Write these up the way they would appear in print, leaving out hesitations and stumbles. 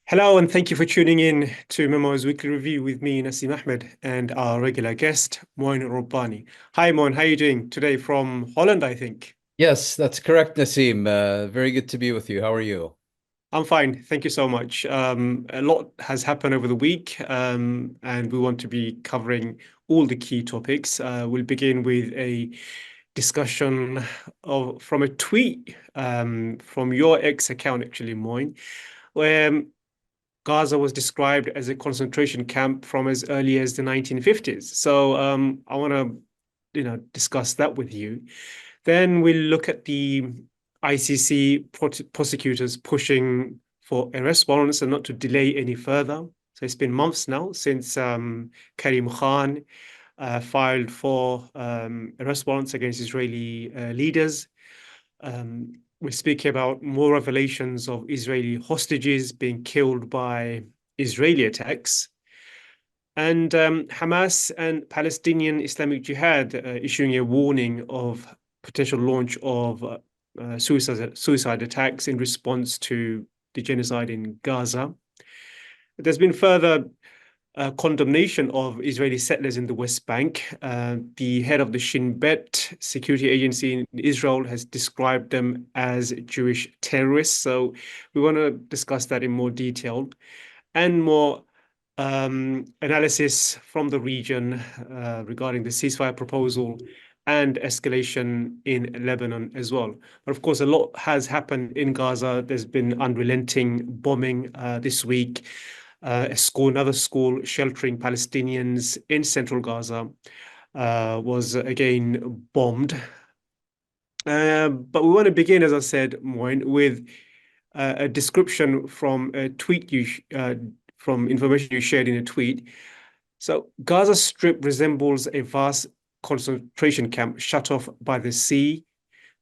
Hello, and thank you for tuning in to Memo's Weekly Review with me, Nassim Ahmed, and our regular guest, Mouin Rabbani. Hi, Mouin. How are you doing today from Holland, I think? Yes, that's correct, Nassim. Very good to be with you. How are you? I'm fine. Thank you so much. A lot has happened over the week, and we want to be covering all the key topics. We'll begin with a discussion from a tweet from your ex account, actually, Moin, where Gaza was described as a concentration camp from as early as the 1950s. So I want to, discuss that with you. Then we'll look at the ICC prosecutors pushing for arrest warrants and not to delay any further. So it's been months now since Karim Khan filed for arrest warrants against Israeli leaders. We're speaking about more revelations of Israeli hostages being killed by Israeli attacks, and Hamas and Palestinian Islamic Jihad issuing a warning of potential launch of suicide attacks in response to the genocide in Gaza. There's been further condemnation of Israeli settlers in the West Bank. The head of the Shin Bet security agency in Israel has described them as Jewish terrorists. So we want to discuss that in more detail and more analysis from the region regarding the ceasefire proposal and escalation in Lebanon as well. But of course, a lot has happened in Gaza. There's been unrelenting bombing this week. Another school sheltering Palestinians in central Gaza was again bombed. But we want to begin, as I said, Moin, with a description from a tweet from information you shared in a tweet. So Gaza Strip resembles a vast concentration camp shut off by the sea,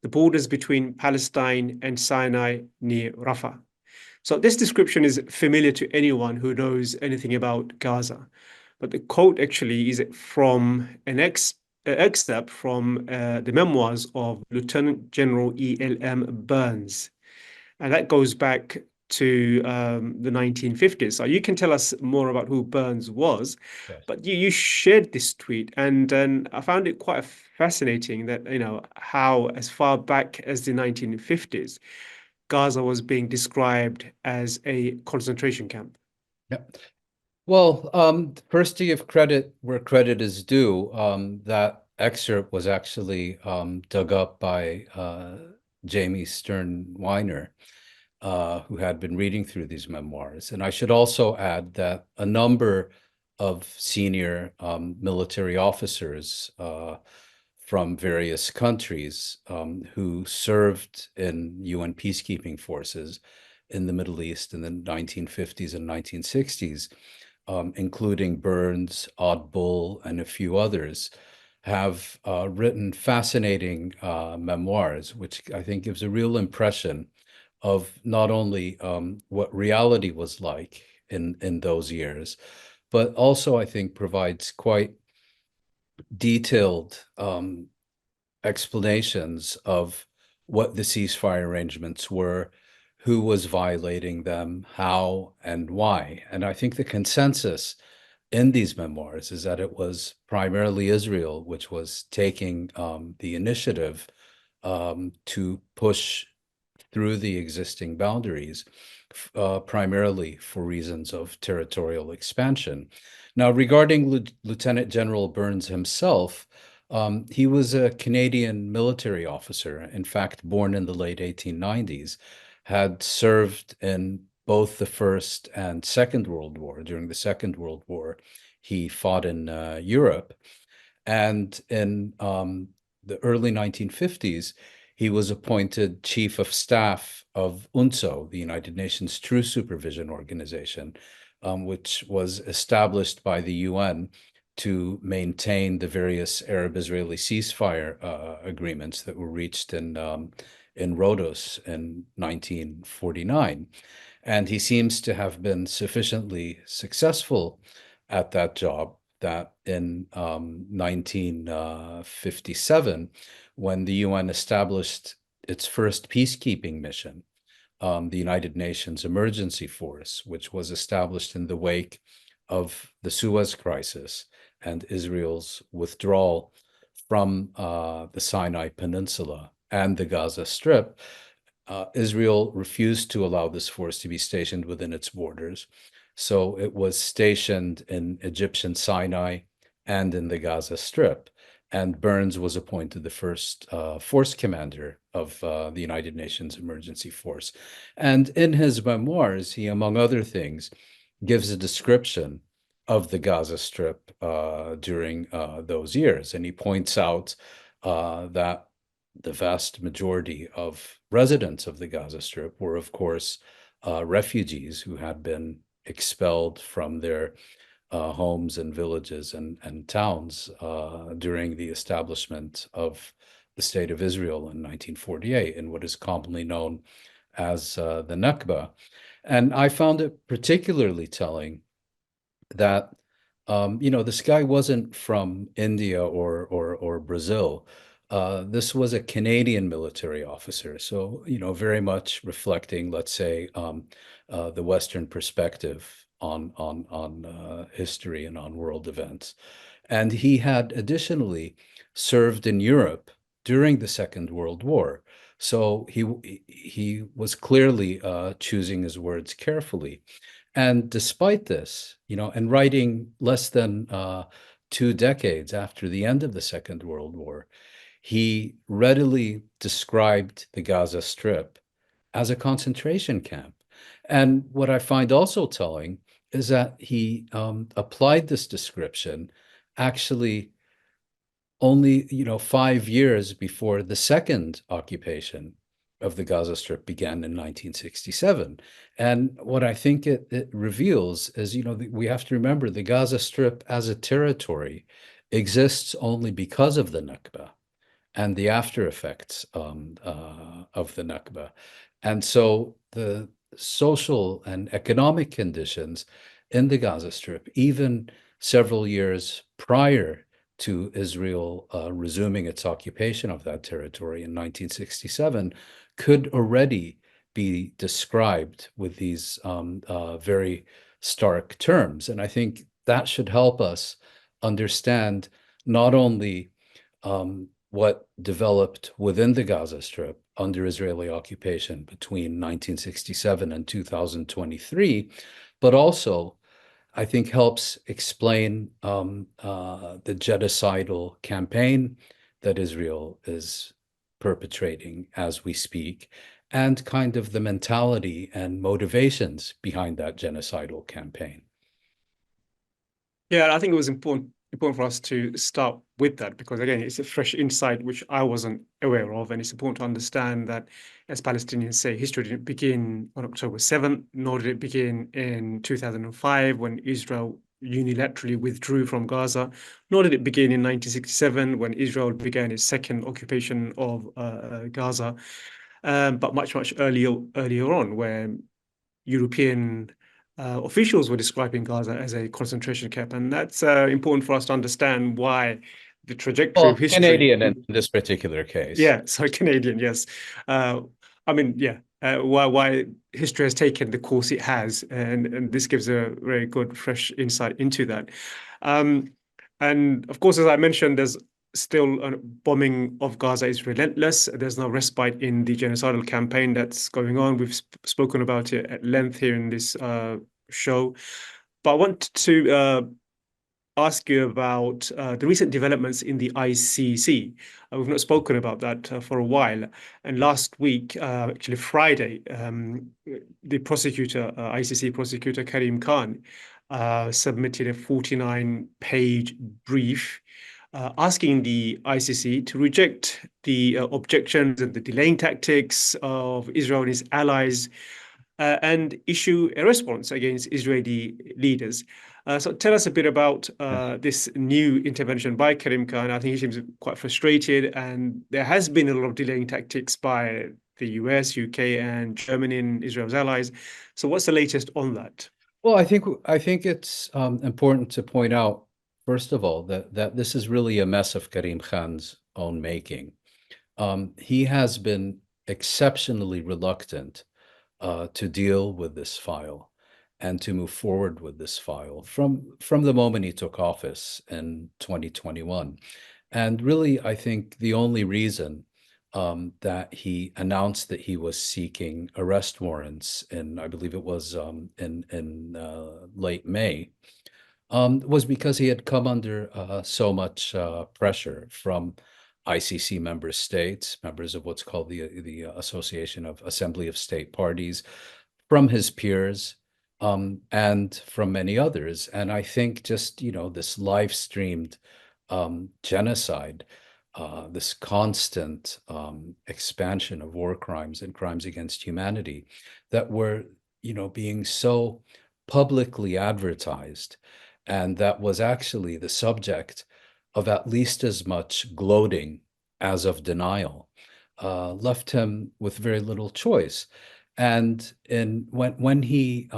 the borders between Palestine and Sinai near Rafah. So this description is familiar to anyone who knows anything about Gaza. But the quote actually is from an excerpt from the memoirs of Lt Gen E.L.M. Burns. And that goes back to the 1950s. So you can tell us more about who Burns was, Yes. but you shared this tweet, and I found it quite fascinating that, how as far back as the 1950s, Gaza was being described as a concentration camp. Yeah. Well, first to give credit where credit is due, that excerpt was actually dug up by Jamie Stern Weiner, who had been reading through these memoirs. And I should also add that a number of senior military officers from various countries who served in UN peacekeeping forces in the Middle East in the 1950s and 1960s, including Burns, Odd Bull, and a few others, have written fascinating memoirs, which I think gives a real impression of not only what reality was like in those years, but also I think provides quite detailed explanations of what the ceasefire arrangements were, who was violating them, how, and why. And I think the consensus in these memoirs is that it was primarily Israel which was taking the initiative to push through the existing boundaries, primarily for reasons of territorial expansion. Now, regarding Lieutenant General Burns himself, he was a Canadian military officer, in fact, born in the late 1890s, had served in both the First and Second World War. During the Second World War, he fought in Europe. And in the early 1950s, he was appointed chief of staff of UNSO, the United Nations Truce Supervision Organization, which was established by the UN to maintain the various Arab-Israeli ceasefire agreements that were reached in Rhodos in 1949. And he seems to have been sufficiently successful at that job that in 1957, when the UN established its first peacekeeping mission, the United Nations Emergency Force, which was established in the wake of the Suez Crisis and Israel's withdrawal from the Sinai Peninsula and the Gaza Strip. Israel refused to allow this force to be stationed within its borders. So it was stationed in Egyptian Sinai and in the Gaza Strip. And Burns was appointed the first force commander of the United Nations Emergency Force. And in his memoirs, he, among other things, gives a description of the Gaza Strip during those years. And he points out that the vast majority of residents of the Gaza Strip were, of course, refugees who had been expelled from their homes and villages and towns during the establishment of the State of Israel in 1948 in what is commonly known as the Nakba. And I found it particularly telling that this guy wasn't from India or Brazil. This was a Canadian military officer, so very much reflecting, let's say, the Western perspective on history and on world events. And he had additionally served in Europe during the Second World War, so he was clearly choosing his words carefully. And despite this, and writing less than 2 decades after the end of the Second World War, he readily described the Gaza Strip as a concentration camp. And what I find also telling is that he applied this description actually only 5 years before the second occupation of the Gaza Strip began in 1967. And what I think it reveals is, we have to remember the Gaza Strip as a territory exists only because of the Nakba and the after effects of the Nakba. And so the social and economic conditions in the Gaza Strip, even several years prior to Israel resuming its occupation of that territory in 1967, could already be described with these very stark terms. And I think that should help us understand not only what developed within the Gaza Strip under Israeli occupation between 1967 and 2023, but also I think helps explain the genocidal campaign that Israel is perpetrating as we speak, and kind of the mentality and motivations behind that genocidal campaign. Yeah, I think it was important for us to start with that because again, it's a fresh insight which I wasn't aware of, and it's important to understand that, as Palestinians say, history didn't begin on October 7th, nor did it begin in 2005 when Israel unilaterally withdrew from Gaza, nor did it begin in 1967 when Israel began its second occupation of Gaza, but much earlier on, where European officials were describing Gaza as a concentration camp, and that's important for us to understand why the trajectory of Well, history. Canadian in this particular case. Yeah, sorry, Canadian, yes. I mean, yeah, why history has taken the course it has, and this gives a very good, fresh insight into that. And of course, as I mentioned, there's still a bombing of Gaza is relentless. There's no respite in the genocidal campaign that's going on. We've spoken about it at length here in this show. But I want to ask you about the recent developments in the ICC. We've not spoken about that for a while. And last week, actually Friday, the prosecutor, ICC prosecutor Karim Khan, submitted a 49-page brief asking the ICC to reject the objections and the delaying tactics of Israel and its allies and issue a response against Israeli leaders. So tell us a bit about this new intervention by Karim Khan. I think he seems quite frustrated, and there has been a lot of delaying tactics by the US, UK, and Germany and Israel's allies. So what's the latest on that? Well, I think it's important to point out, first of all, that this is really a mess of Karim Khan's own making. He has been exceptionally reluctant to deal with this file and to move forward with this file from the moment he took office in 2021. And really, I think the only reason that he announced that he was seeking arrest warrants in, I believe it was in late May, was because he had come under so much pressure from ICC member states, members of what's called the Association of Assembly of State Parties, from his peers, and from many others. And I think just, this live streamed genocide, this constant expansion of war crimes and crimes against humanity that were, being so publicly advertised, and that was actually the subject of at least as much gloating as of denial, left him with very little choice. And when he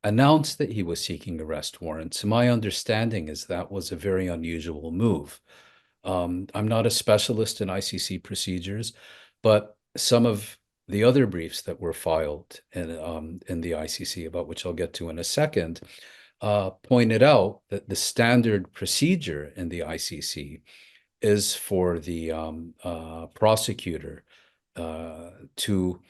announced that he was seeking arrest warrants, my understanding is that was a very unusual move. I'm not a specialist in ICC procedures, but some of the other briefs that were filed in the ICC, about which I'll get to in a second, pointed out that the standard procedure in the ICC is for the prosecutor to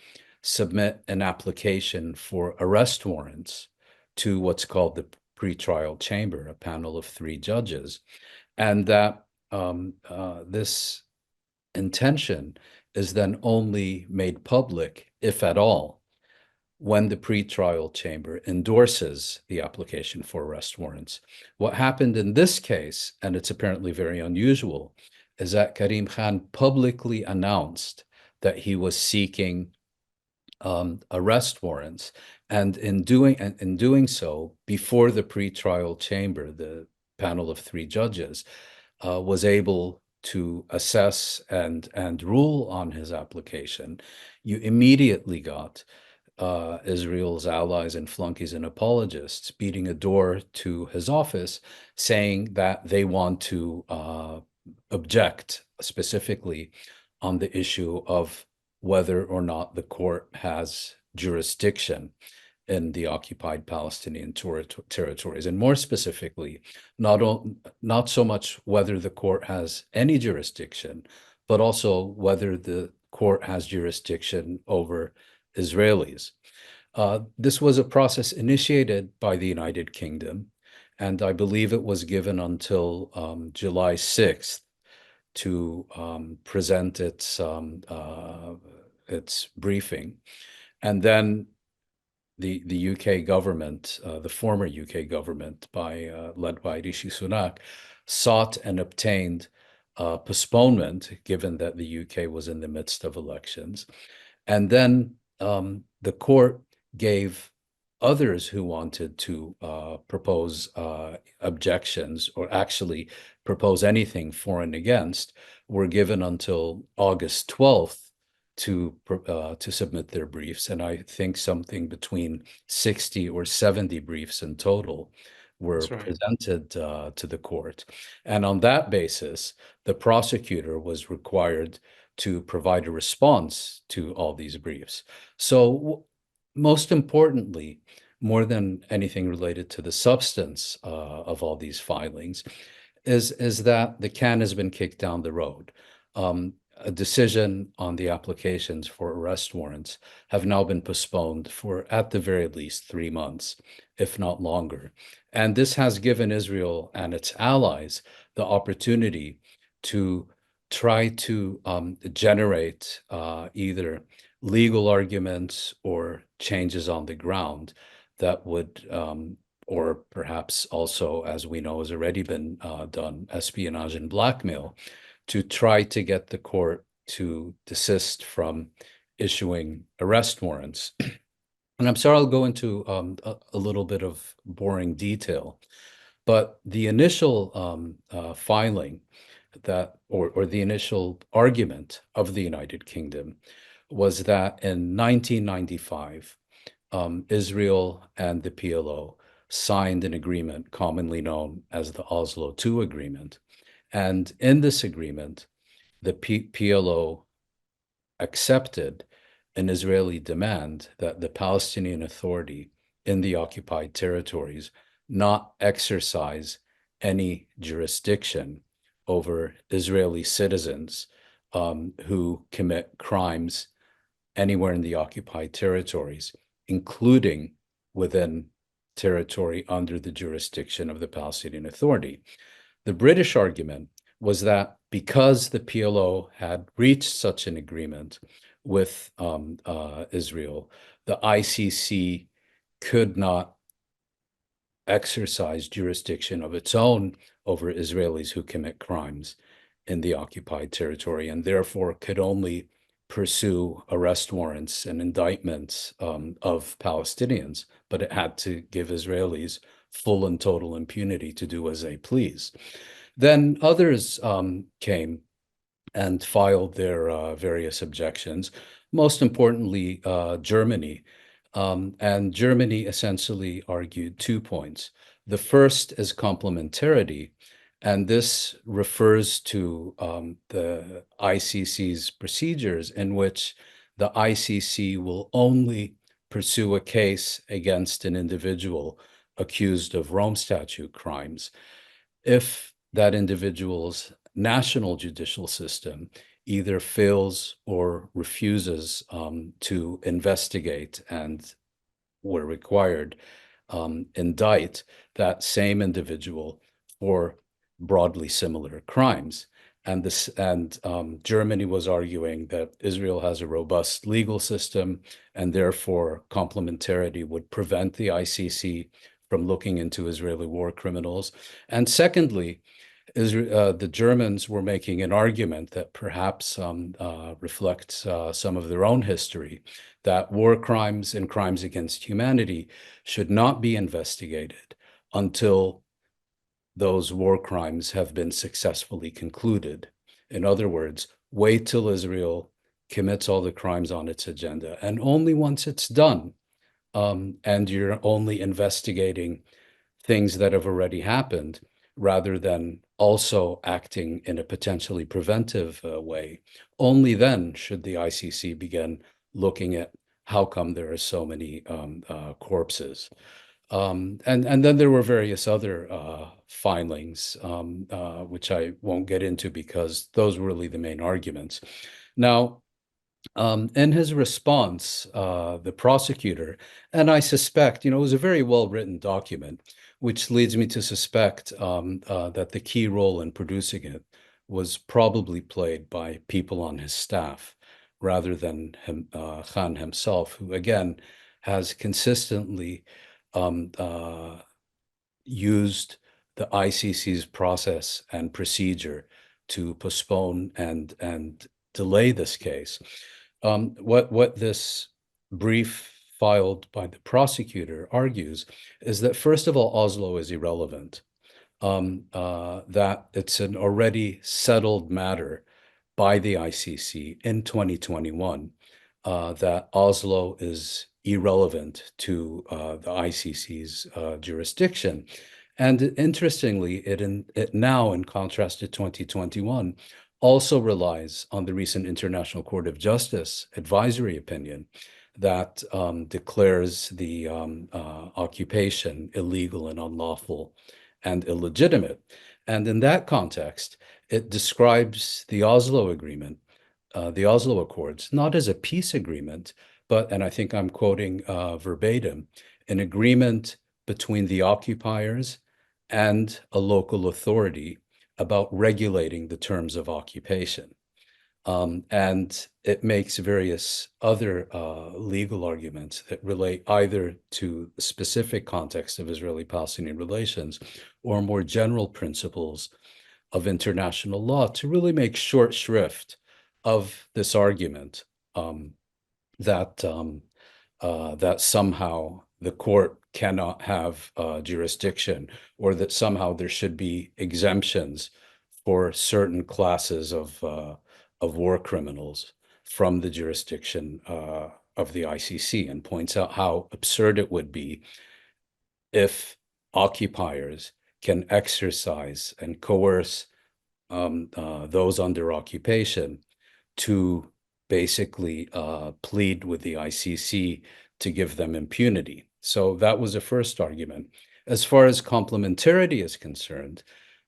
submit an application for arrest warrants to what's called the pretrial chamber, a panel of 3 judges, and that this intention is then only made public, if at all, when the pretrial chamber endorses the application for arrest warrants. What happened in this case, and it's apparently very unusual, is that Karim Khan publicly announced that he was seeking arrest warrants, and in doing so, before the pretrial chamber, the panel of 3 judges, was able to assess and rule on his application, you immediately got Israel's allies and flunkies and apologists beating a door to his office, saying that they want to object specifically on the issue of whether or not the court has jurisdiction in the occupied Palestinian territories, and more specifically, not so much whether the court has any jurisdiction, but also whether the court has jurisdiction over Israelis. This was a process initiated by the United Kingdom, and I believe it was given until July 6th to present its briefing. And then the UK government, the former UK government, led by Rishi Sunak, sought and obtained postponement, given that the UK was in the midst of elections. And then the court gave others who wanted to propose objections, or actually propose anything for and against, were given until August 12th to submit their briefs. And I think something between 60 or 70 briefs in total were presented to the court. And on that basis, the prosecutor was required to provide a response to all these briefs. So most importantly, more than anything related to the substance of all these filings, is that the can has been kicked down the road. A decision on the applications for arrest warrants have now been postponed for, at the very least, 3 months, if not longer. And this has given Israel and its allies the opportunity to try to generate either legal arguments or changes on the ground that would, or perhaps also, as we know has already been done, espionage and blackmail, to try to get the court to desist from issuing arrest warrants. And I'm sorry, I'll go into a little bit of boring detail, but the initial filing that, or the initial argument of the United Kingdom, was that in 1995, Israel and the PLO signed an agreement commonly known as the Oslo II Agreement. And in this agreement, the PLO accepted an Israeli demand that the Palestinian Authority in the occupied territories not exercise any jurisdiction over Israeli citizens who commit crimes anywhere in the occupied territories, including within territory under the jurisdiction of the Palestinian Authority. The British argument was that because the PLO had reached such an agreement with Israel, the ICC could not exercise jurisdiction of its own over Israelis who commit crimes in the occupied territory, and therefore could only pursue arrest warrants and indictments of Palestinians, but it had to give Israelis full and total impunity to do as they please. Then others came and filed their various objections, most importantly, Germany. And Germany essentially argued 2 points. The first is complementarity, and this refers to the ICC's procedures in which the ICC will only pursue a case against an individual accused of Rome Statute crimes if that individual's national judicial system either fails or refuses to investigate and, where required, indict that same individual for broadly similar crimes. And Germany was arguing that Israel has a robust legal system, and therefore complementarity would prevent the ICC from looking into Israeli war criminals. And secondly, the Germans were making an argument that perhaps reflects some of their own history, that war crimes and crimes against humanity should not be investigated until those war crimes have been successfully concluded. In other words, wait till Israel commits all the crimes on its agenda, and only once it's done, and you're only investigating things that have already happened, rather than also acting in a potentially preventive way, only then should the ICC begin looking at how come there are so many corpses. And then there were various other filings, which I won't get into because those were really the main arguments. Now, in his response, the prosecutor, and I suspect, it was a very well-written document, which leads me to suspect that the key role in producing it was probably played by people on his staff rather than Khan himself, who again has consistently used the ICC's process and procedure to postpone and delay this case. What this brief filed by the prosecutor argues is that, first of all, Oslo is irrelevant, that it's an already settled matter by the ICC in 2021, that Oslo is irrelevant to the ICC's jurisdiction. And interestingly, it now, in contrast to 2021, also relies on the recent International Court of Justice advisory opinion that declares the occupation illegal and unlawful and illegitimate. And in that context, it describes the Oslo Agreement, the Oslo Accords, not as a peace agreement, but, and I think I'm quoting verbatim, an agreement between the occupiers and a local authority about regulating the terms of occupation. And it makes various other legal arguments that relate either to the specific context of Israeli-Palestinian relations or more general principles of international law to really make short shrift of this argument that somehow the court cannot have jurisdiction, or that somehow there should be exemptions for certain classes of war criminals from the jurisdiction of the ICC, and points out how absurd it would be if occupiers can exercise and coerce those under occupation to basically plead with the ICC to give them impunity. So that was the first argument. As far as complementarity is concerned,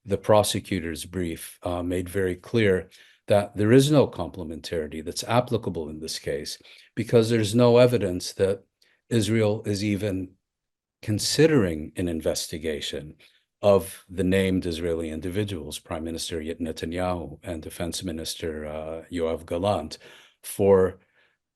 the prosecutor's brief made very clear that there is no complementarity that's applicable in this case because there's no evidence that Israel is even considering an investigation of the named Israeli individuals, Prime Minister Netanyahu and Defense Minister Yoav Gallant, for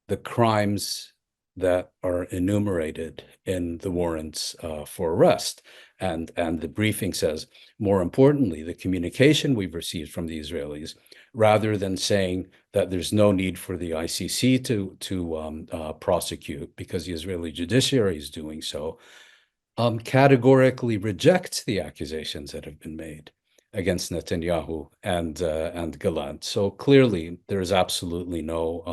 the crimes that are enumerated in the warrants for arrest. And the briefing says, more importantly, the communication we've received from the Israelis, rather than saying that there's no need for the ICC to prosecute because the Israeli judiciary is doing so, categorically rejects the accusations that have been made against Netanyahu and Gallant. So clearly, there is absolutely no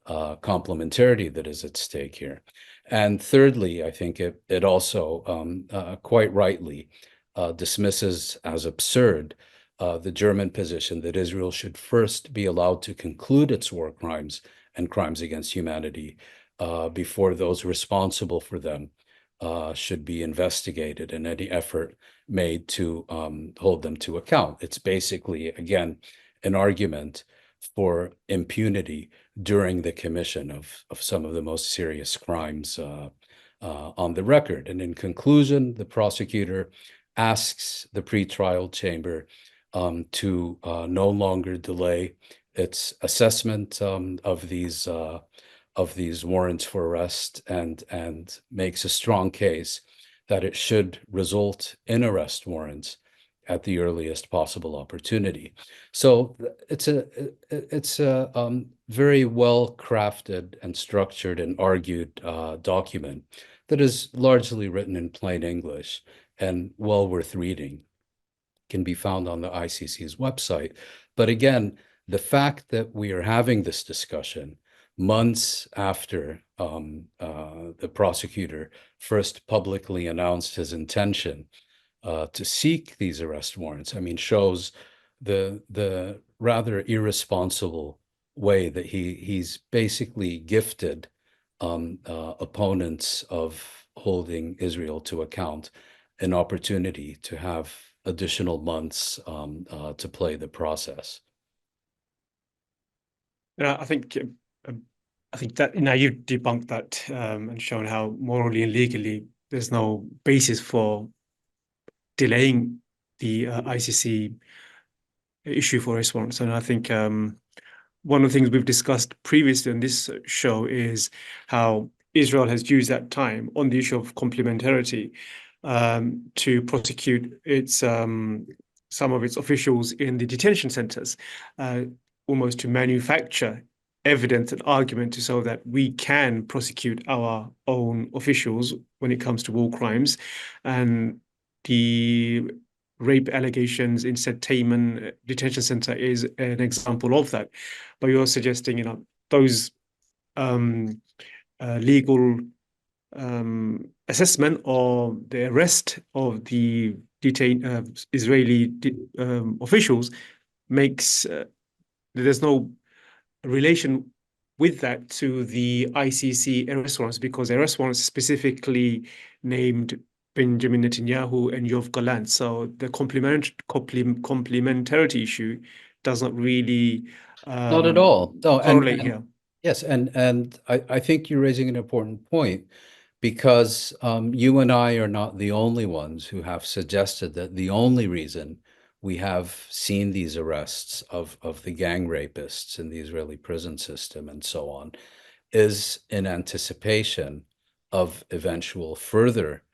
complementarity that is at stake here. And thirdly, I think it also quite rightly dismisses as absurd the German position that Israel should first be allowed to conclude its war crimes and crimes against humanity before those responsible for them should be investigated and any effort made to hold them to account. It's basically, again, an argument for impunity during the commission of some of the most serious crimes on the record. And in conclusion, the prosecutor asks the pretrial chamber to no longer delay its assessment of these warrants for arrest and makes a strong case that it should result in arrest warrants at the earliest possible opportunity. So it's a very well crafted and structured and argued document that is largely written in plain English and well worth reading. Can be found on the ICC's website. But again, the fact that we are having this discussion months after the prosecutor first publicly announced his intention to seek these arrest warrants, I mean, shows the rather irresponsible way that he's basically gifted opponents of holding Israel to account an opportunity to have additional months to play the process. Yeah, I think that now you've debunked that and shown how morally and legally there's no basis for delaying the ICC issue for arrest warrants. And I think one of the things we've discussed previously on this show is how Israel has used that time on the issue of complementarity to prosecute its some of its officials in the detention centers, almost to manufacture evidence and argument to show that we can prosecute our own officials when it comes to war crimes. And the rape allegations in Taman detention center is an example of that. But you're suggesting, you know, those legal assessment or the arrest of the detained Israeli officials makes there's no relation with that to the ICC arrest warrants, because arrest warrants specifically named Benjamin Netanyahu and Yoav Gallant. So the complementarity issue does not really Not at all. No, correlate here. yes, and I think you're raising an important point because you and I are not the only ones who have suggested that the only reason we have seen these arrests of the gang rapists in the Israeli prison system and so on is in anticipation of eventual further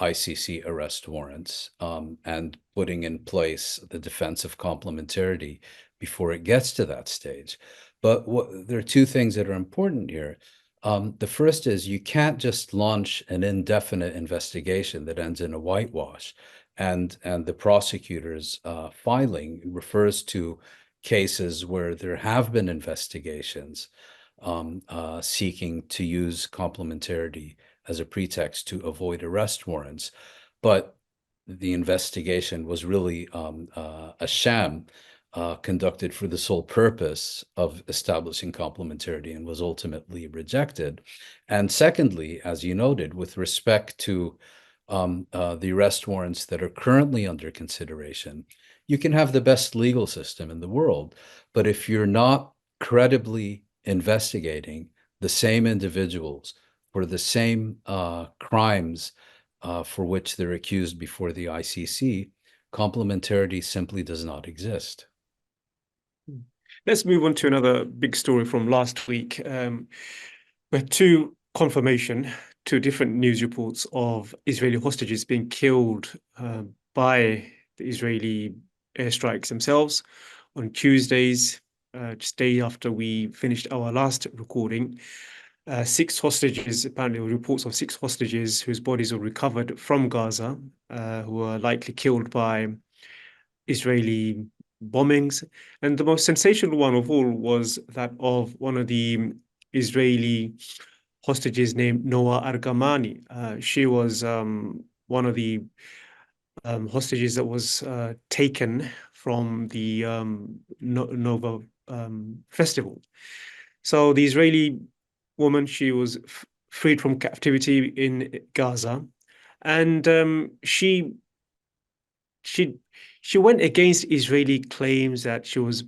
ICC arrest warrants and putting in place the defense of complementarity before it gets to that stage. But there are two things that are important here. The first is you can't just launch an indefinite investigation that ends in a whitewash. And the prosecutor's filing refers to cases where there have been investigations seeking to use complementarity as a pretext to avoid arrest warrants. But the investigation was really a sham conducted for the sole purpose of establishing complementarity and was ultimately rejected. And secondly, as you noted, with respect to the arrest warrants that are currently under consideration, you can have the best legal system in the world, but if you're not credibly investigating the same individuals for the same crimes for which they're accused before the ICC, complementarity simply does not exist. Let's move on to another big story from last week. Where two different news reports of Israeli hostages being killed by the Israeli airstrikes themselves on Tuesdays, just day after we finished our last recording. Six hostages, apparently reports of six hostages whose bodies were recovered from Gaza, who were likely killed by Israeli bombings. And the most sensational one of all was that of one of the Israeli hostages named Noa Argamani. She was one of the hostages that was taken from the Nova festival. So the Israeli woman, she was freed from captivity in Gaza, and she she went against Israeli claims that she was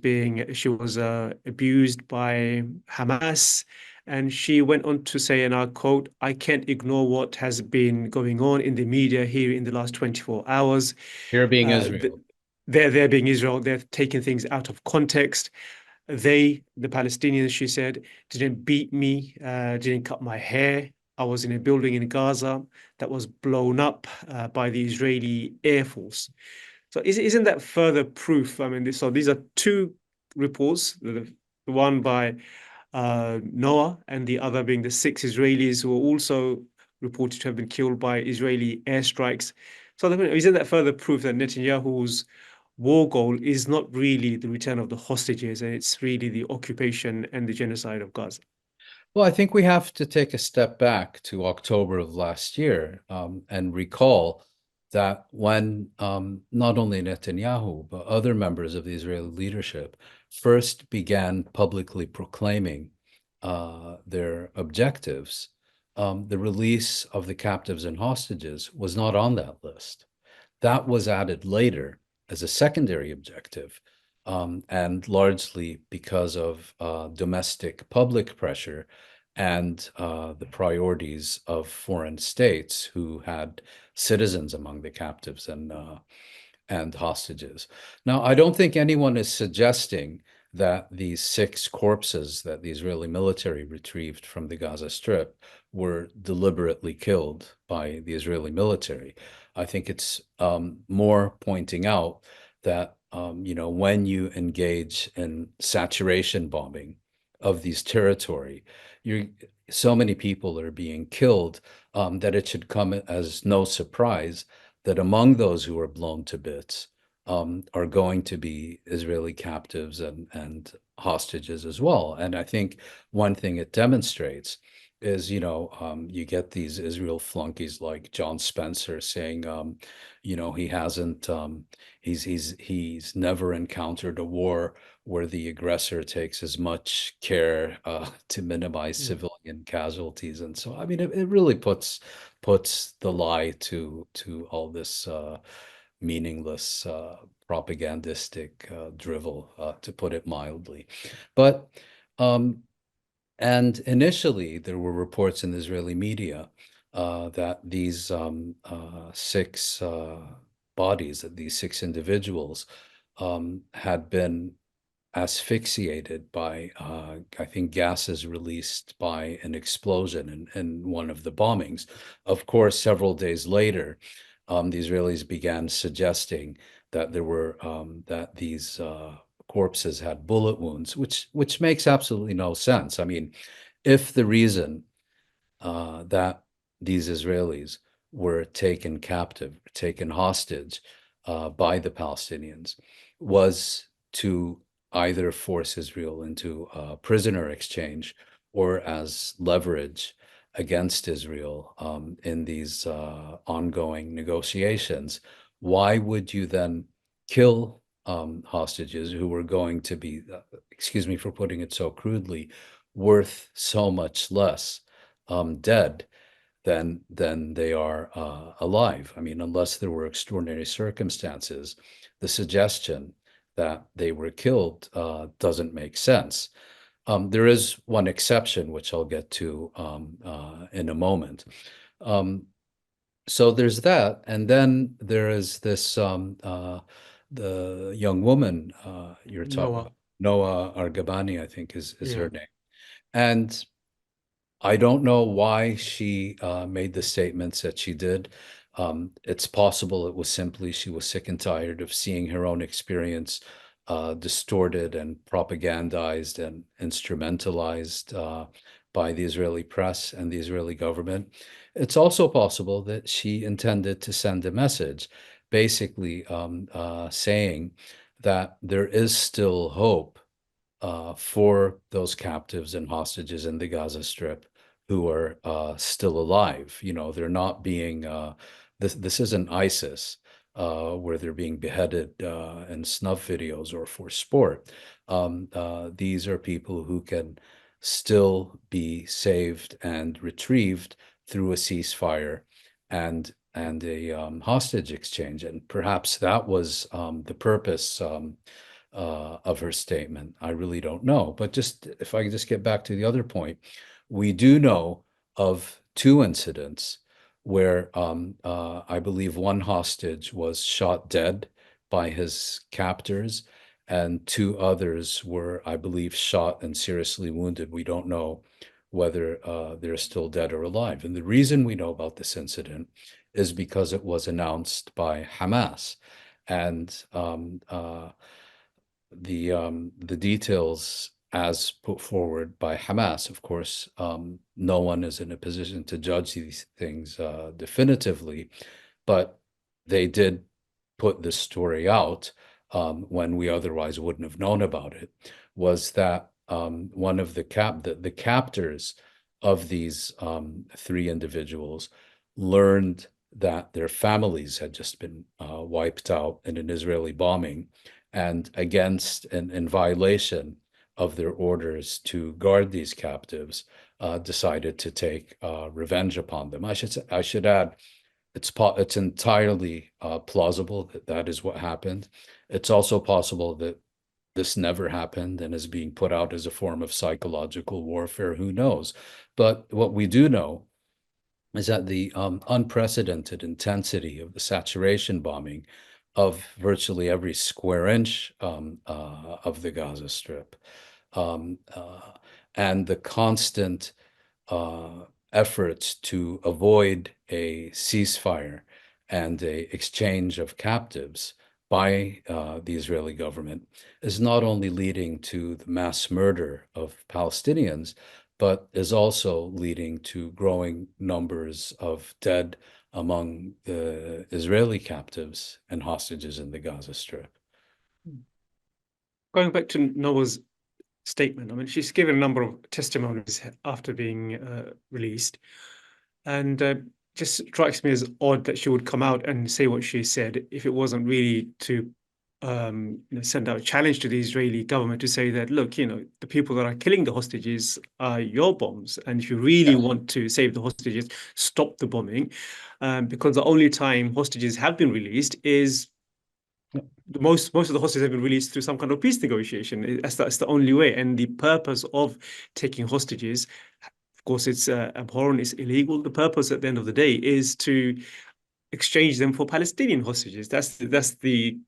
abused by Hamas, and she went on to say, and I quote, "I can't ignore what has been going on in the media here in the last 24 hours. Here being Th Israel. they're being Israel. They're taking things out of context. They, the Palestinians," she said, "didn't beat me, didn't cut my hair. I was in a building in Gaza that was blown up by the Israeli Air Force." So isn't that further proof? I mean, so these are two reports, the one by Noah and the other being the six Israelis who were also reported to have been killed by Israeli airstrikes. So isn't that further proof that Netanyahu's war goal is not really the return of the hostages, and it's really the occupation and the genocide of Gaza? Well, I think we have to take a step back to October of last year and recall that when not only Netanyahu, but other members of the Israeli leadership first began publicly proclaiming their objectives, the release of the captives and hostages was not on that list. That was added later as a secondary objective, and largely because of domestic public pressure and the priorities of foreign states who had citizens among the captives and hostages. Now, I don't think anyone is suggesting that these six corpses that the Israeli military retrieved from the Gaza Strip were deliberately killed by the Israeli military. I think it's more pointing out that when you engage in saturation bombing of these territory, so many people are being killed that it should come as no surprise that among those who are blown to bits are going to be Israeli captives and hostages as well. And I think one thing it demonstrates is, you get these Israel flunkies like John Spencer saying, he hasn't, he's never encountered a war where the aggressor takes as much care to minimize civilian casualties. And so, I mean, it really puts the lie to all this meaningless propagandistic drivel, to put it mildly. But and initially, there were reports in the Israeli media that these six bodies, that these six individuals had been asphyxiated by, I think, gases released by an explosion in one of the bombings. Of course, several days later, the Israelis began suggesting that that these corpses had bullet wounds, which makes absolutely no sense. I mean, if the reason that these Israelis were taken captive, taken hostage by the Palestinians, was to either force Israel into a prisoner exchange or as leverage against Israel in these ongoing negotiations, why would you then kill hostages who were going to be, excuse me for putting it so crudely, worth so much less dead than they are alive. I mean, unless there were extraordinary circumstances, the suggestion that they were killed doesn't make sense. There is one exception, which I'll get to in a moment. So there's that, and then there is this the young woman you're talking Noah. about, Noah Argabani, I think is Yeah. her name, and I don't know why she made the statements that she did. It's possible it was simply she was sick and tired of seeing her own experience distorted and propagandized and instrumentalized by the Israeli press and the Israeli government. It's also possible that she intended to send a message, basically saying that there is still hope for those captives and hostages in the Gaza Strip who are still alive. You know, they're not being, this isn't ISIS where they're being beheaded in snuff videos or for sport. These are people who can still be saved and retrieved through a ceasefire and a hostage exchange. And perhaps that was the purpose of her statement. I really don't know. But just if I could just get back to the other point, we do know of two incidents where I believe one hostage was shot dead by his captors, and two others were, I believe, shot and seriously wounded. We don't know whether they're still dead or alive. And the reason we know about this incident is because it was announced by Hamas. And the details as put forward by Hamas. Of course, no one is in a position to judge these things definitively, but they did put this story out when we otherwise wouldn't have known about it. Was that one of the captors of these three individuals learned that their families had just been wiped out in an Israeli bombing, and against and in violation of their orders to guard these captives, decided to take revenge upon them. I should add, it's entirely plausible that that is what happened. It's also possible that this never happened and is being put out as a form of psychological warfare. Who knows? But what we do know is that the unprecedented intensity of the saturation bombing of virtually every square inch of the Gaza Strip, um, uh, and the constant efforts to avoid a ceasefire and a exchange of captives by the Israeli government is not only leading to the mass murder of Palestinians, but is also leading to growing numbers of dead among the Israeli captives and hostages in the Gaza Strip. Going back to Noah's statement, I mean, she's given a number of testimonies after being released, and just strikes me as odd that she would come out and say what she said if it wasn't really to send out a challenge to the Israeli government to say that, look, the people that are killing the hostages are your bombs, and if you really Yes. want to save the hostages, stop the bombing, because the only time hostages have been released is most of the hostages have been released through some kind of peace negotiation. That's the only way. And the purpose of taking hostages, of course, it's abhorrent, it's illegal. The purpose at the end of the day is to exchange them for Palestinian hostages. That's the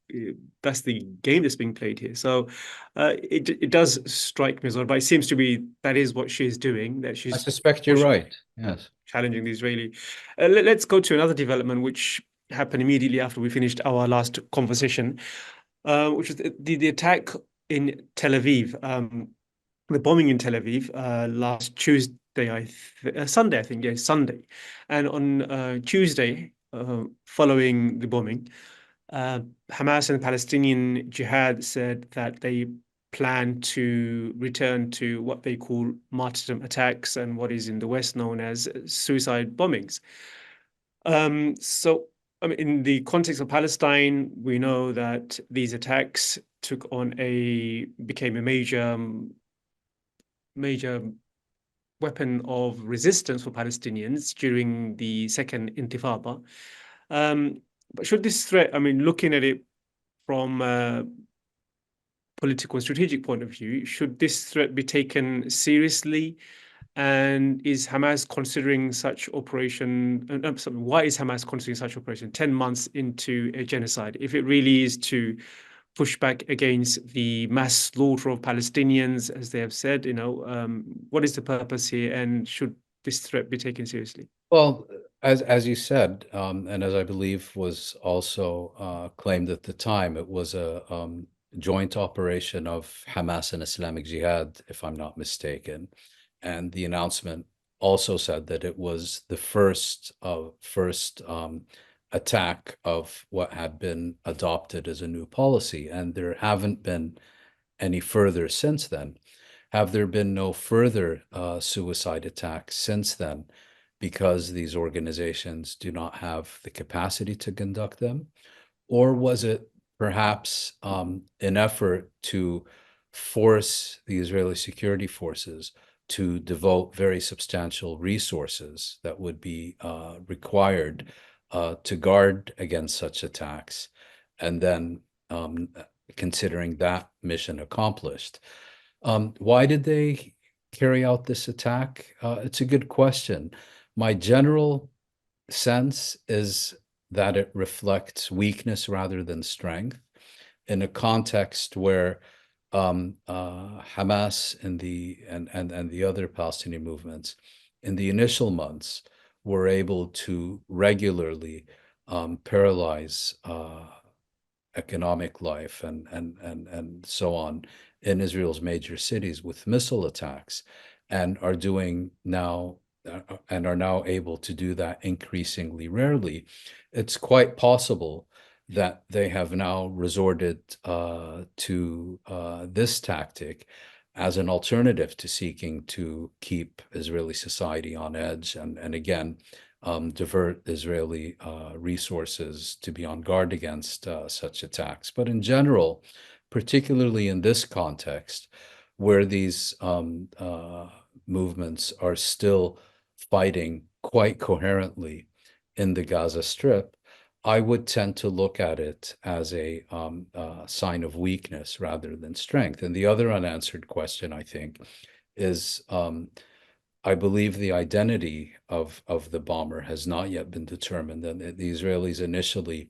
game that's being played here. So it does strike me as odd, but it seems to be that is what she's doing. That I she's suspect you're pushing, right. Yes. challenging the Israeli. Let's go to another development which happened immediately after we finished our last conversation, which was the attack in Tel Aviv, the bombing in Tel Aviv last Tuesday, Sunday, I think, yeah, Sunday. And on Tuesday, following the bombing, Hamas and Palestinian Jihad said that they plan to return to what they call martyrdom attacks and what is in the West known as suicide bombings. So I mean, in the context of Palestine, we know that these attacks became a major weapon of resistance for Palestinians during the Second Intifada. But should this threat, I mean, looking at it from a political and strategic point of view, should this threat be taken seriously? And is Hamas considering such operation? Why is Hamas considering such operation 10 months into a genocide? If it really is to push back against the mass slaughter of Palestinians, as they have said, what is the purpose here, and should this threat be taken seriously? Well, as you said, and as I believe was also claimed at the time, it was a joint operation of Hamas and Islamic Jihad, if I'm not mistaken. And the announcement also said that it was the first attack of what had been adopted as a new policy, and there haven't been any further since then. Have there been no further suicide attacks since then because these organizations do not have the capacity to conduct them? Or was it perhaps an effort to force the Israeli security forces to devote very substantial resources that would be required to guard against such attacks, and then considering that mission accomplished? Why did they carry out this attack? It's a good question. My general sense is that it reflects weakness rather than strength in a context where Hamas and the other Palestinian movements in the initial months were able to regularly paralyze economic life and so on in Israel's major cities with missile attacks, and are doing now and are now able to do that increasingly rarely. It's quite possible that they have now resorted to this tactic as an alternative to seeking to keep Israeli society on edge and again divert Israeli resources to be on guard against such attacks. But in general, particularly in this context, where these movements are still fighting quite coherently in the Gaza Strip, I would tend to look at it as a sign of weakness rather than strength. And the other unanswered question, I think, is I believe the identity of the bomber has not yet been determined. And the Israelis initially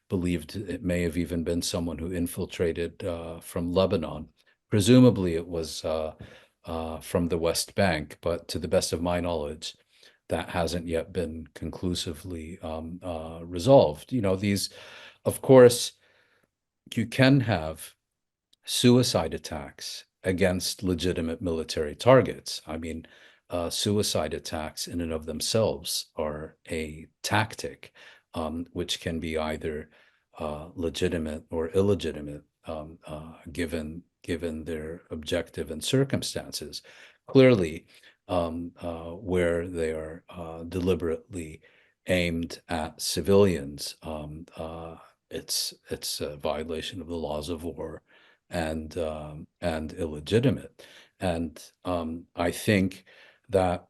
believed it may have even been someone who infiltrated from Lebanon. Presumably it was from the West Bank, but to the best of my knowledge, that hasn't yet been conclusively resolved. Of course, you can have suicide attacks against legitimate military targets. I mean, suicide attacks in and of themselves are a tactic, which can be either legitimate or illegitimate, given their objective and circumstances. Clearly, where they are deliberately aimed at civilians, it's a violation of the laws of war and illegitimate. And I think that,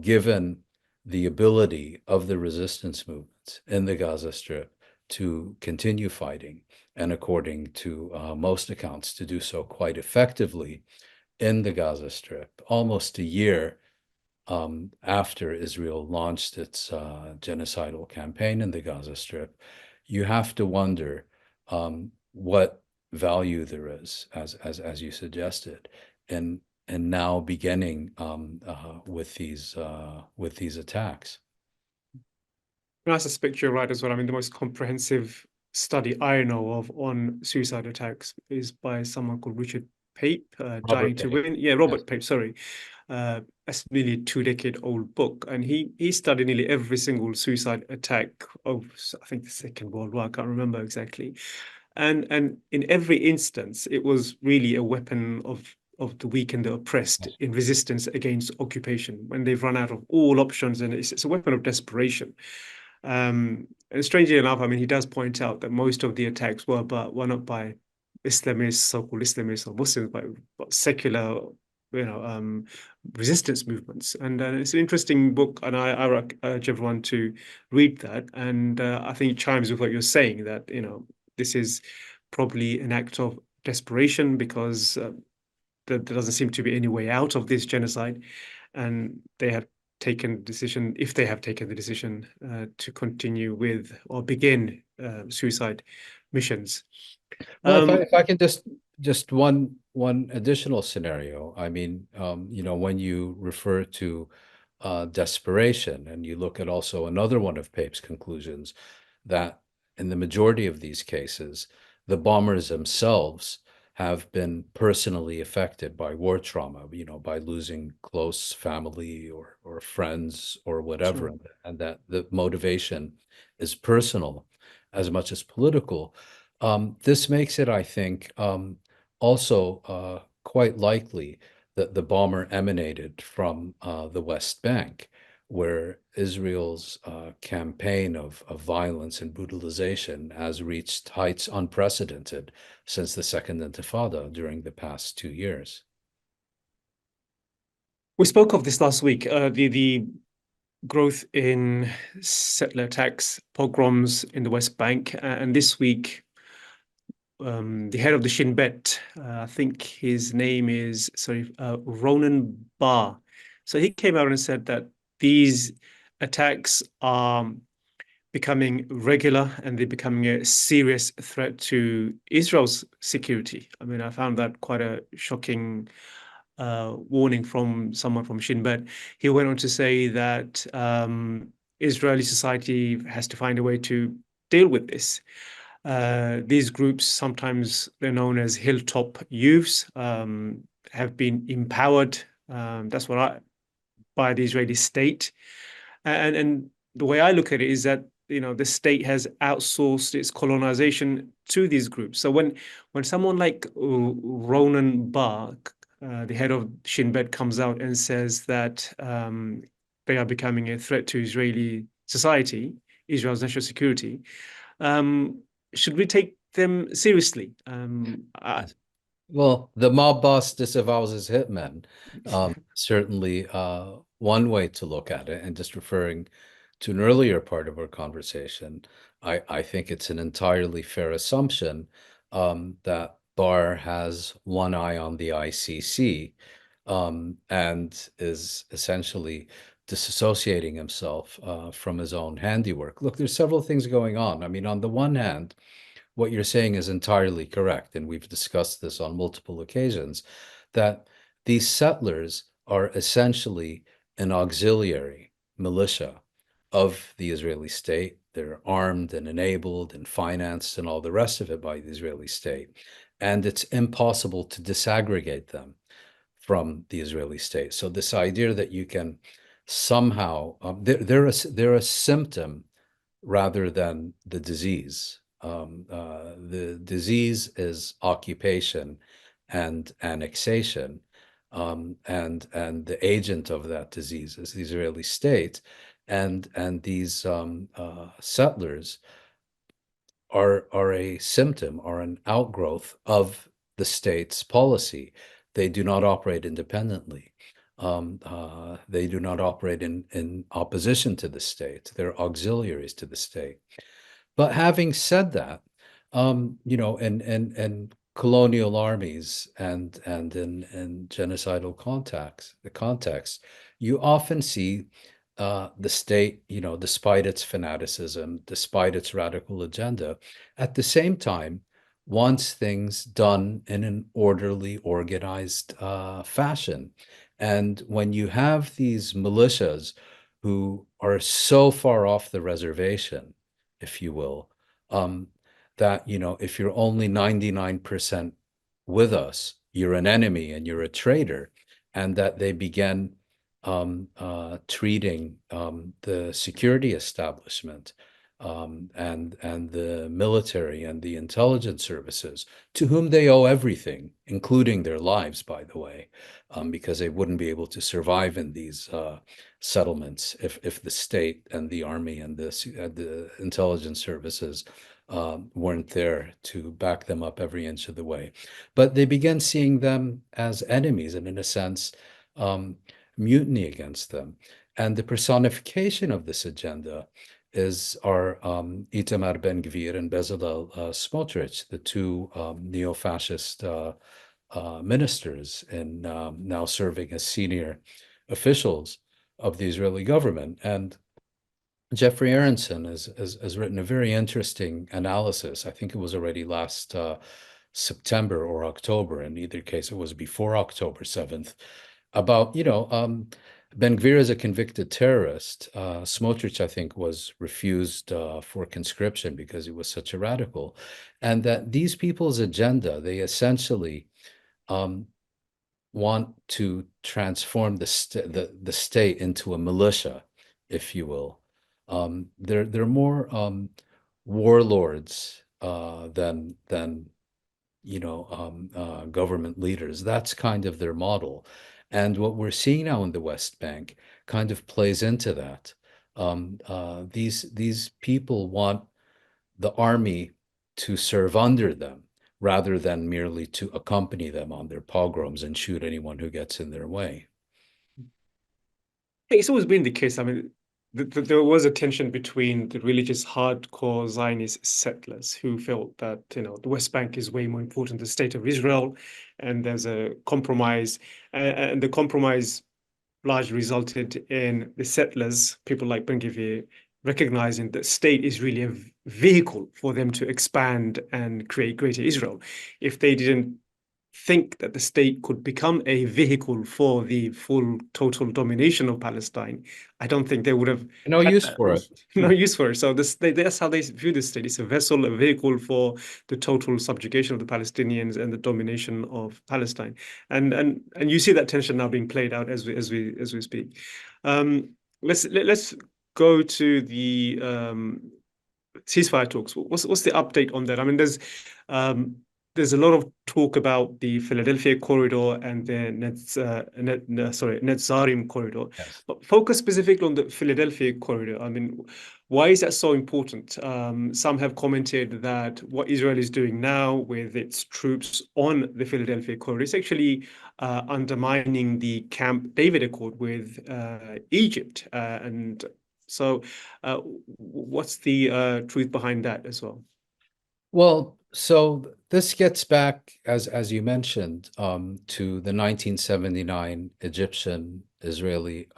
given the ability of the resistance movements in the Gaza Strip to continue fighting, and according to most accounts, to do so quite effectively in the Gaza Strip, almost a year after Israel launched its genocidal campaign in the Gaza Strip, you have to wonder what value there is, as you suggested, and now beginning with these attacks. I suspect you're right as well. I mean, the most comprehensive study I know of on suicide attacks is by someone called Richard Pape, Dying Robert to Page. Win. Yeah, Yes. Robert Pape, sorry. That's nearly a 2-decade-old book. And he studied nearly every single suicide attack of, I think, the Second World War. I can't remember exactly. And in every instance, it was really a weapon of the weak and the oppressed in resistance against occupation when they've run out of all options. And it's a weapon of desperation. And strangely enough, I mean, he does point out that most of the attacks were not by Islamists, so-called Islamists or Muslims, but secular, you know, resistance movements. And it's an interesting book, and I urge everyone to read that. And I think it chimes with what you're saying that, you know, this is probably an act of desperation because there doesn't seem to be any way out of this genocide, and they have taken the decision, if they have taken the decision, to continue with or begin suicide missions. Well, if I, Um, if I can just one additional scenario. I mean, you know, when you refer to desperation, and you look at also another one of Pape's conclusions, that in the majority of these cases, the bombers themselves have been personally affected by war trauma, you know, by losing close family or friends or whatever, sure. and that the motivation is personal as much as political. This makes it, I think, also quite likely that the bomber emanated from the West Bank, where Israel's campaign of violence and brutalization has reached heights unprecedented since the Second Intifada during the past 2 years. We spoke of this last week, the growth in settler attacks, pogroms in the West Bank, and this week the head of the Shin Bet, I think his name is, sorry, Ronan Bar. So he came out and said that these attacks are becoming regular and they're becoming a serious threat to Israel's security. I mean, I found that quite a shocking warning from someone from Shin Bet. He went on to say that Israeli society has to find a way to deal with this. These groups, sometimes they're known as hilltop youths, have been empowered. That's what I by the Israeli state, and the way I look at it is that, you know, the state has outsourced its colonization to these groups. So when someone like Ronan Bar, the head of Shin Bet, comes out and says that they are becoming a threat to Israeli society, Israel's national security, um, should we take them seriously? Well, the mob boss disavows his hitmen. Certainly, one way to look at it, and just referring to an earlier part of our conversation, I think it's an entirely fair assumption that Barr has one eye on the ICC, and is essentially disassociating himself from his own handiwork. Look, there's several things going on. I mean, on the one hand, what you're saying is entirely correct, and we've discussed this on multiple occasions, that these settlers are essentially an auxiliary militia of the Israeli state. They're armed and enabled and financed and all the rest of it by the Israeli state. And it's impossible to disaggregate them from the Israeli state. So this idea that you can somehow, they're a symptom rather than the disease. The disease is occupation and annexation, and the agent of that disease is the Israeli state, and these settlers are a symptom, are an outgrowth of the state's policy. They do not operate independently. They do not operate in opposition to the state. They're auxiliaries to the state. But having said that, you know, in colonial armies and in genocidal context, you often see the state, you know, despite its fanaticism, despite its radical agenda, at the same time, wants things done in an orderly, organized fashion. And when you have these militias who are so far off the reservation, if you will, um, that, you know, if you're only 99% with us, you're an enemy and you're a traitor, and that they begin treating the security establishment and the military and the intelligence services, to whom they owe everything, including their lives, by the way, because they wouldn't be able to survive in these settlements if the state and the army and the intelligence services weren't there to back them up every inch of the way. But they began seeing them as enemies and, in a sense, mutiny against them. And the personification of this agenda is our Itamar Ben-Gvir and Bezalel Smotrich, the two neo-fascist ministers and now serving as senior officials of the Israeli government. And Jeffrey Aronson has written a very interesting analysis. I think it was already last September or October. In either case, it was before October 7th, about, Ben-Gvir is a convicted terrorist. Smotrich, I think, was refused for conscription because he was such a radical. And that these people's agenda, they essentially want to transform the state into a militia, if you will. They're more warlords than government leaders. That's kind of their model. And what we're seeing now in the West Bank kind of plays into that. These people want the army to serve under them rather than merely to accompany them on their pogroms and shoot anyone who gets in their way. It's always been the case. I mean, there was a tension between the religious hardcore Zionist settlers who felt that, the West Bank is way more important than the state of Israel, and there's a compromise, and the compromise largely resulted in the settlers, people like Ben-Gvir, recognizing that state is really a vehicle for them to expand and create greater Israel. If they didn't think that the state could become a vehicle for the full total domination of Palestine, I don't think they would have No had use that, for it. no use for it. So that's how they view the state. It's a vessel, a vehicle for the total subjugation of the Palestinians and the domination of Palestine. And you see that tension now being played out as we speak. Let's go to the ceasefire talks. What's the update on that? I mean, there's a lot of talk about the Philadelphia corridor and the Netzarim corridor, Yes. but focus specifically on the Philadelphia corridor. I mean, why is that so important? Some have commented that what Israel is doing now with its troops on the Philadelphia corridor is actually undermining the Camp David Accord with Egypt. And so what's the truth behind that as well? Well, so this gets back, as you mentioned, to the 1979 Egyptian-Israeli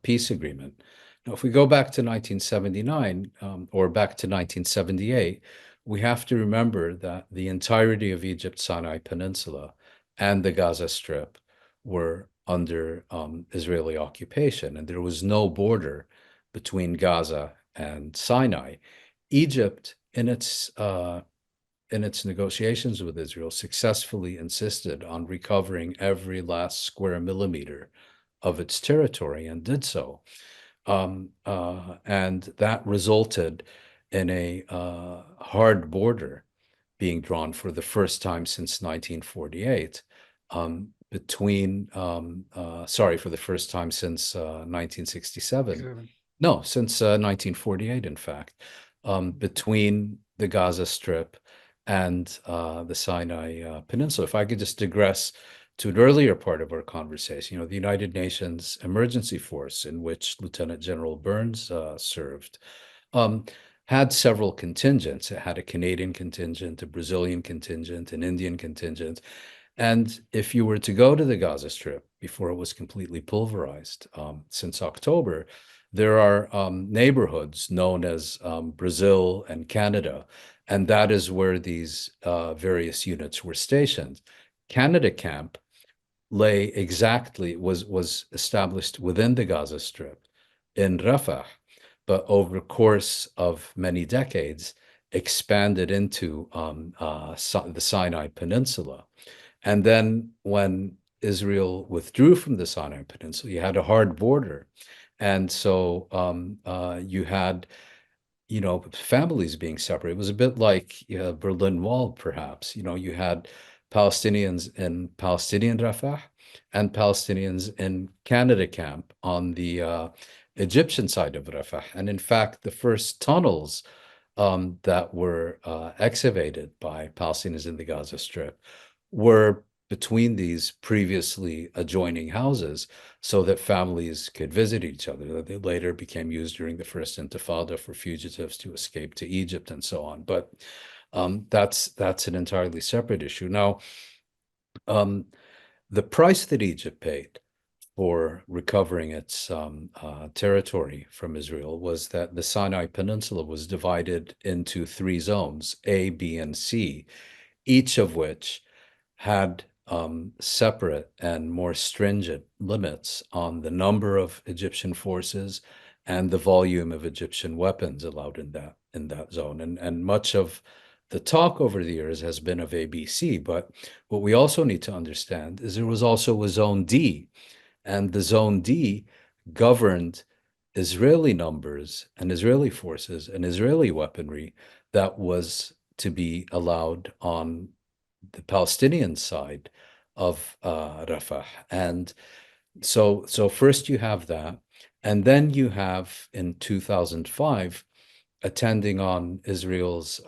peace agreement. Now, if we go back to 1979 or back to 1978, we have to remember that the entirety of Egypt's Sinai Peninsula and the Gaza Strip were under Israeli occupation, and there was no border between Gaza and Sinai. Egypt, in its negotiations with Israel, successfully insisted on recovering every last square millimeter of its territory and did so. And that resulted in a hard border being drawn for the first time since 1948 for the first time since 1967. No, since 1948, in fact, between the Gaza Strip and the Sinai Peninsula. If I could just digress to an earlier part of our conversation, the United Nations Emergency Force, in which Lt Gen Burns served, had several contingents. It had a Canadian contingent, a Brazilian contingent, an Indian contingent. And if you were to go to the Gaza Strip before it was completely pulverized since October, there are neighborhoods known as Brazil and Canada, and that is where these various units were stationed. Canada Camp was established within the Gaza Strip in Rafah, but over the course of many decades, expanded into the Sinai Peninsula. And then when Israel withdrew from the Sinai Peninsula, you had a hard border. And so you had families being separated. It was a bit like Berlin Wall, perhaps. You had Palestinians in Palestinian Rafah and Palestinians in Canada camp on the Egyptian side of Rafah. And in fact, the first tunnels that were excavated by Palestinians in the Gaza Strip were between these previously adjoining houses so that families could visit each other. They later became used during the First Intifada for fugitives to escape to Egypt and so on. But that's an entirely separate issue. Now, the price that Egypt paid for recovering its territory from Israel was that the Sinai Peninsula was divided into three zones, A, B, and C, each of which had separate and more stringent limits on the number of Egyptian forces and the volume of Egyptian weapons allowed in that zone. And much of the talk over the years has been of ABC, but what we also need to understand is there was also a Zone D, and the Zone D governed Israeli numbers and Israeli forces and Israeli weaponry that was to be allowed on the Palestinian side of Rafah. And so first you have that, and then you have in 2005 attending on Israel's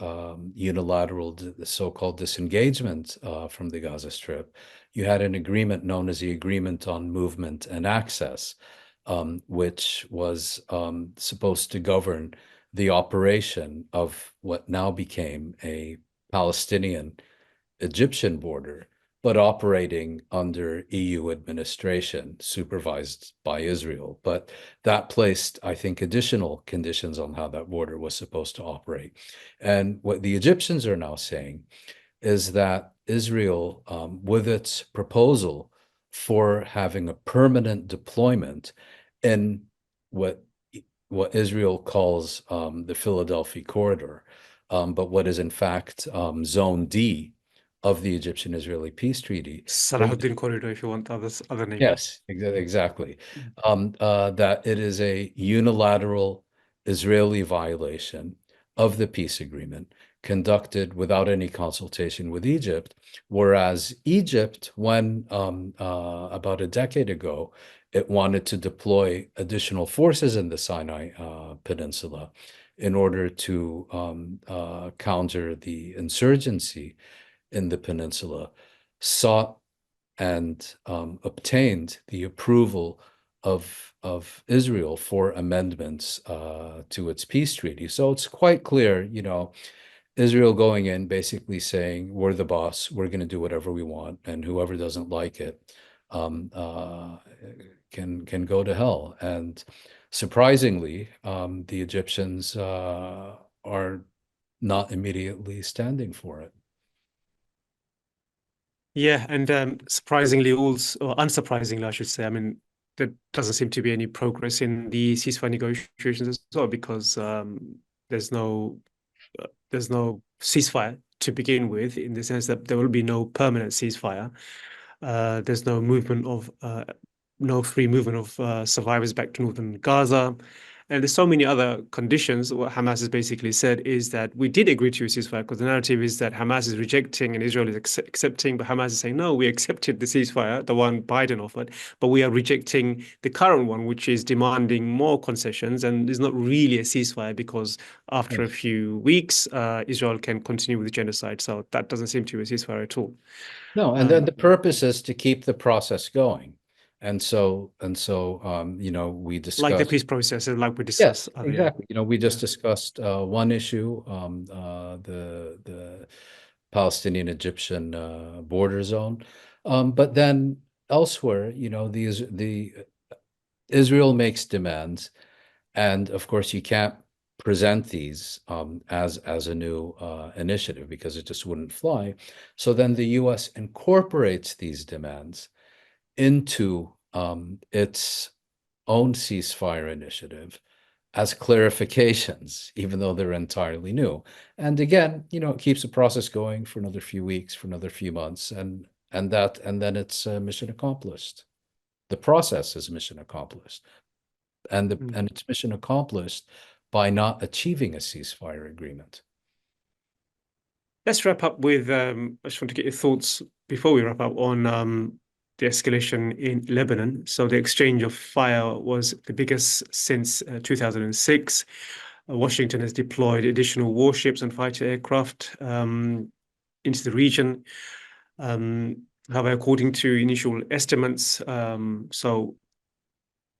unilateral so-called disengagement from the Gaza Strip, you had an agreement known as the Agreement on Movement and Access, which was supposed to govern the operation of what now became a Palestinian Egyptian border, but operating under EU administration, supervised by Israel. But that placed, I think, additional conditions on how that border was supposed to operate. And what the Egyptians are now saying is that Israel, with its proposal for having a permanent deployment in what Israel calls the Philadelphia corridor, but what is in fact Zone D of the Egyptian-Israeli peace treaty. Salahuddin corridor, if you want other name. Yes, exactly. That it is a unilateral Israeli violation of the peace agreement conducted without any consultation with Egypt, whereas Egypt, when about a decade ago, it wanted to deploy additional forces in the Sinai Peninsula in order to counter the insurgency in the peninsula, sought and obtained the approval of Israel for amendments to its peace treaty. So it's quite clear, Israel going in basically saying, we're the boss, we're going to do whatever we want, and whoever doesn't like it can go to hell. And surprisingly, the Egyptians are not immediately standing for it. Yeah, and surprisingly, also, or unsurprisingly, I should say, I mean, there doesn't seem to be any progress in the ceasefire negotiations as well, because there's no ceasefire to begin with, in the sense that there will be no permanent ceasefire. There's no free movement of survivors back to northern Gaza. And there's so many other conditions. What Hamas has basically said is that we did agree to a ceasefire, because the narrative is that Hamas is rejecting and Israel is accepting, but Hamas is saying, no, we accepted the ceasefire, the one Biden offered, but we are rejecting the current one, which is demanding more concessions, and is not really a ceasefire, because after a few weeks, Israel can continue with the genocide. So that doesn't seem to be a ceasefire at all. No, and then the purpose is to keep the process going. And so, we discussed, like the peace process, like we yes, discussed earlier. exactly. We just discussed one issue, the Palestinian-Egyptian border zone, but then elsewhere, the Israel makes demands, and of course, you can't present these as a new initiative because it just wouldn't fly. So then the U.S. incorporates these demands into its own ceasefire initiative as clarifications, even though they're entirely new. And again, it keeps the process going for another few weeks, for another few months, and then it's mission accomplished. The process is mission accomplished, and it's mission accomplished by not achieving a ceasefire agreement. Let's wrap up with, I just want to get your thoughts before we wrap up on the escalation in Lebanon. So the exchange of fire was the biggest since 2006. Washington has deployed additional warships and fighter aircraft into the region. However, according to initial estimates, the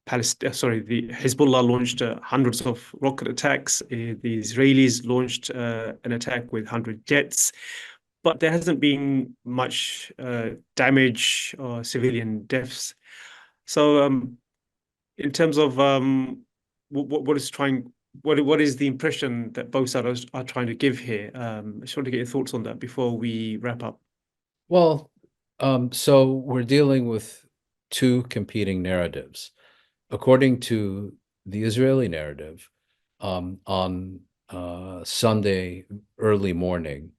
Hezbollah launched hundreds of rocket attacks. The Israelis launched an attack with 100 jets, but there hasn't been much damage or civilian deaths. So, in terms of what is the impression that both sides are trying to give here? I just want to get your thoughts on that before we wrap up. Well, so we're dealing with two competing narratives. According to the Israeli narrative, on Sunday early morning,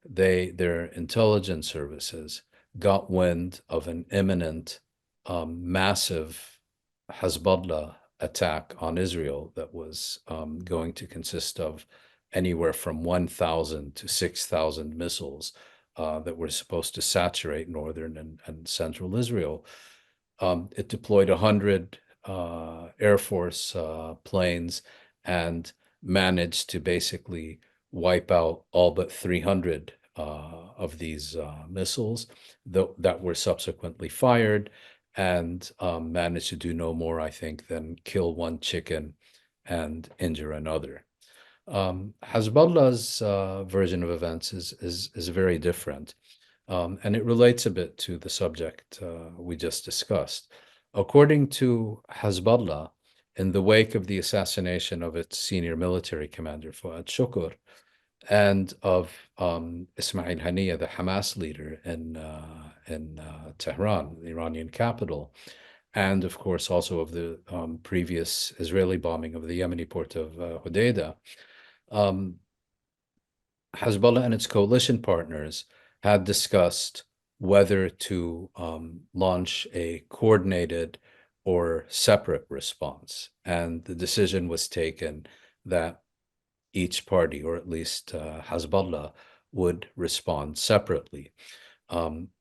their intelligence services got wind of an imminent, massive Hezbollah attack on Israel that was going to consist of anywhere from 1,000 to 6,000 missiles that were supposed to saturate northern and central Israel. It deployed 100 Air Force planes and managed to basically wipe out all but 300 of these missiles that were subsequently fired, and managed to do no more, I think, than kill one chicken and injure another. Hezbollah's version of events is very different, and it relates a bit to the subject we just discussed. According to Hezbollah, in the wake of the assassination of its senior military commander, Fuad Shukr, and of Ismail Haniyeh, the Hamas leader in Tehran, the Iranian capital, and of course also of the previous Israeli bombing of the Yemeni port of Hodeidah, Hezbollah and its coalition partners had discussed whether to launch a coordinated or separate response. And the decision was taken that each party, or at least Hezbollah, would respond separately.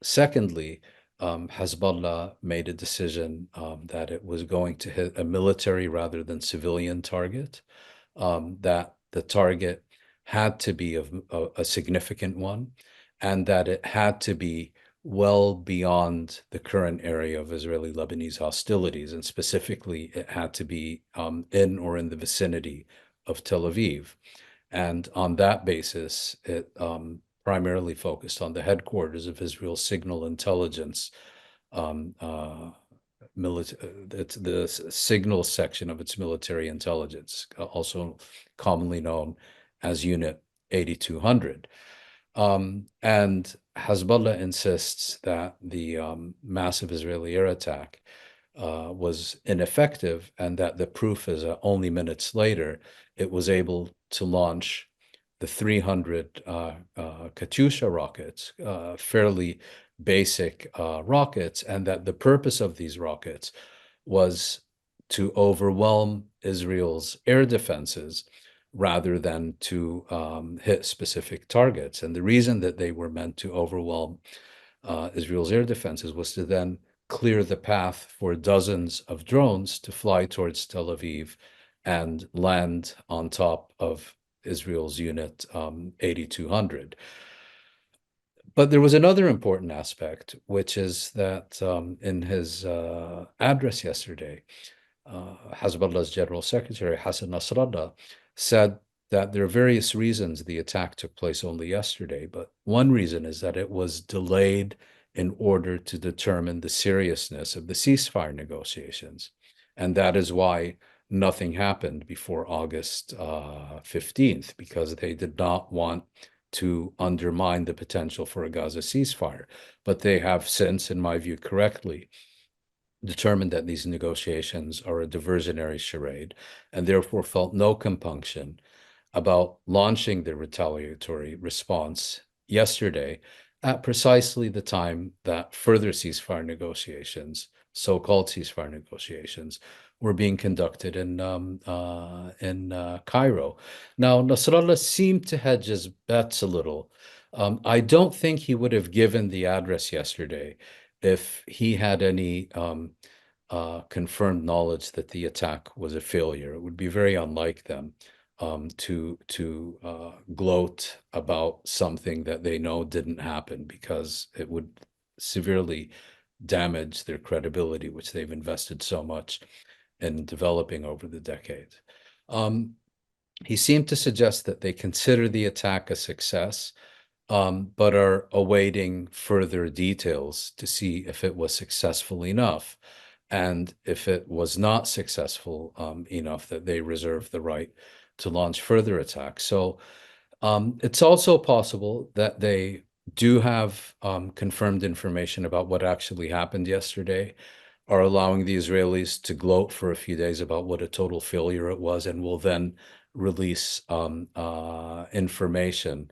Secondly, Hezbollah made a decision that it was going to hit a military rather than civilian target, that the target had to be a significant one, and that it had to be well beyond the current area of Israeli-Lebanese hostilities, and specifically it had to be in or in the vicinity of Tel Aviv. And on that basis, it primarily focused on the headquarters of Israel's signal intelligence, it's the signal section of its military intelligence, also commonly known as Unit 8200. And Hezbollah insists that the massive Israeli air attack was ineffective, and that the proof is that only minutes later it was able to launch the 300 Katyusha rockets, fairly basic rockets, and that the purpose of these rockets was to overwhelm Israel's air defenses rather than to hit specific targets. And the reason that they were meant to overwhelm Israel's air defenses was to then clear the path for dozens of drones to fly towards Tel Aviv and land on top of Israel's Unit 8200. But there was another important aspect, which is that in his address yesterday, Hezbollah's General Secretary, Hassan Nasrallah, said that there are various reasons the attack took place only yesterday, but one reason is that it was delayed in order to determine the seriousness of the ceasefire negotiations. And that is why nothing happened before August 15th, because they did not want to undermine the potential for a Gaza ceasefire. But they have since, in my view, correctly determined that these negotiations are a diversionary charade, and therefore felt no compunction about launching the retaliatory response yesterday at precisely the time that further ceasefire negotiations so-called ceasefire negotiations were being conducted in Cairo. Now, Nasrallah seemed to hedge his bets a little. I don't think he would have given the address yesterday if he had any confirmed knowledge that the attack was a failure. It would be very unlike them to gloat about something that they know didn't happen, because it would severely damage their credibility, which they've invested so much in developing over the decades. He seemed to suggest that they consider the attack a success, but are awaiting further details to see if it was successful enough. And if it was not successful enough, that they reserve the right to launch further attacks. So it's also possible that they do have confirmed information about what actually happened yesterday, are allowing the Israelis to gloat for a few days about what a total failure it was, and will then release information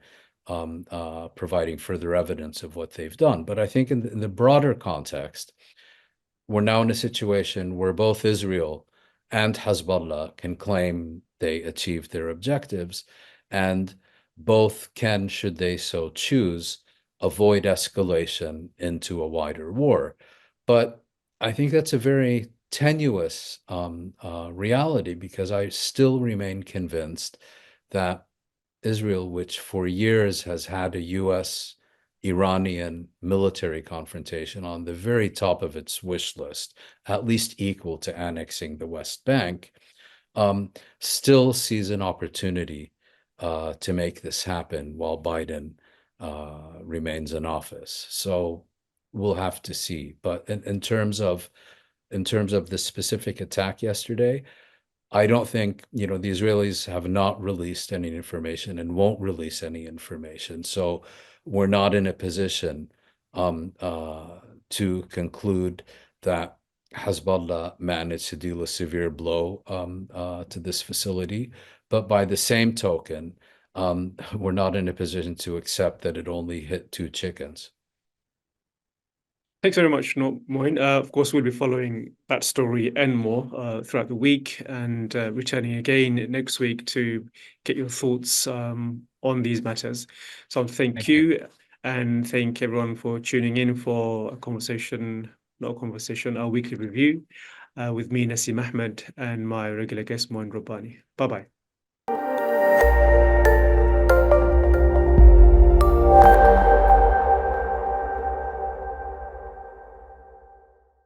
providing further evidence of what they've done. But I think in the broader context, we're now in a situation where both Israel and Hezbollah can claim they achieved their objectives, and both can, should they so choose, avoid escalation into a wider war. But I think that's a very tenuous reality, because I still remain convinced that Israel, which for years has had a US Iranian military confrontation on the very top of its wish list, at least equal to annexing the West Bank, still sees an opportunity to make this happen while Biden remains in office. So we'll have to see. But in terms of the specific attack yesterday, I don't think, the Israelis have not released any information and won't release any information. So we're not in a position to conclude that Hezbollah managed to deal a severe blow to this facility. But by the same token, we're not in a position to accept that it only hit 2 chickens. Thanks very much, Mouin. Of course, we'll be following that story and more throughout the week, and returning again next week to get your thoughts on these matters. So thank you, and thank everyone for tuning in for our weekly review with me, Nassim Ahmed, and my regular guest, Mouin Rabbani. Bye-bye.